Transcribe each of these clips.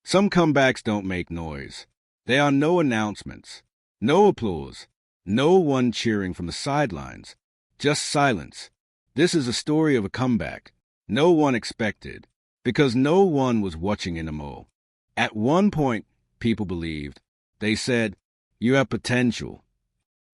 Some comebacks don't make noise. There are no announcements, no applause, no one cheering from the sidelines, just silence. This is a story of a comeback no one expected, because no one was watching anymore. At one point, people believed. They said, "You have potential."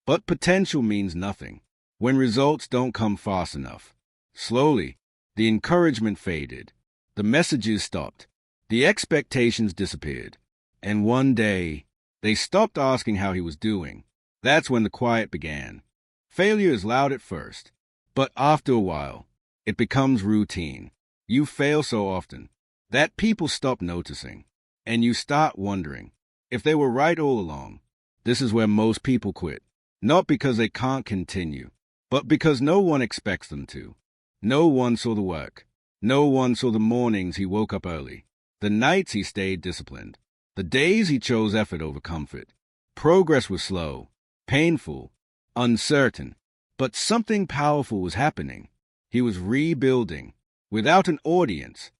But potential means nothing when results don't come fast enough. Slowly, the encouragement faded. The messages stopped. The expectations disappeared. And one day, they stopped asking how he was doing. That's when the quiet began. Failure is loud at first, but after a while, it becomes routine. You fail so often that people stop noticing, and you start wondering if they were right all along. This is where most people quit, not because they can't continue, but because no one expects them to. No one saw the work. No one saw the mornings he woke up early, the nights he stayed disciplined, the days he chose effort over comfort. Progress was slow, painful, uncertain, but something powerful was happening. He was rebuilding, without an audience.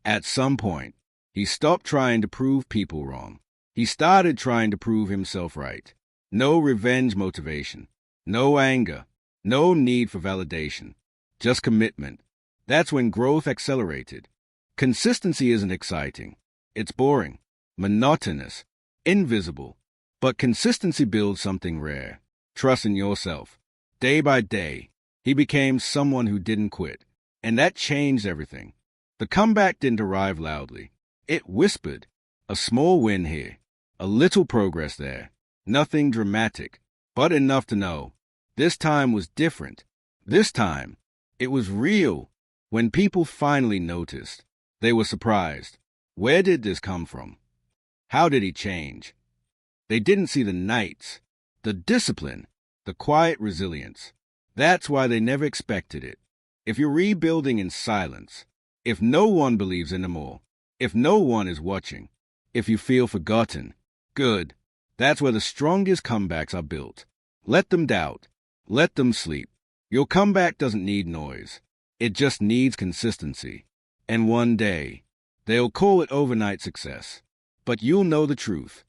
At some point, he stopped trying to prove people wrong. He started trying to prove himself right. No revenge motivation, no anger, no need for validation, just commitment. That's when growth accelerated. Consistency isn't exciting. It's boring, monotonous, invisible. But consistency builds something rare. Trust in yourself. Day by day, he became someone who didn't quit. And that changed everything. The comeback didn't arrive loudly. It whispered. A small win here, a little progress there. Nothing dramatic, but enough to know. This time was different. This time, it was real. When people finally noticed, they were surprised. Where did this come from? How did he change? They didn't see the nights, the discipline, the quiet resilience. That's why they never expected it. If you're rebuilding in silence, if no one believes anymore, if no one is watching, if you feel forgotten, good. That's where the strongest comebacks are built. Let them doubt. Let them sleep. Your comeback doesn't need noise. It just needs consistency. And one day, they'll call it overnight success. But you'll know the truth.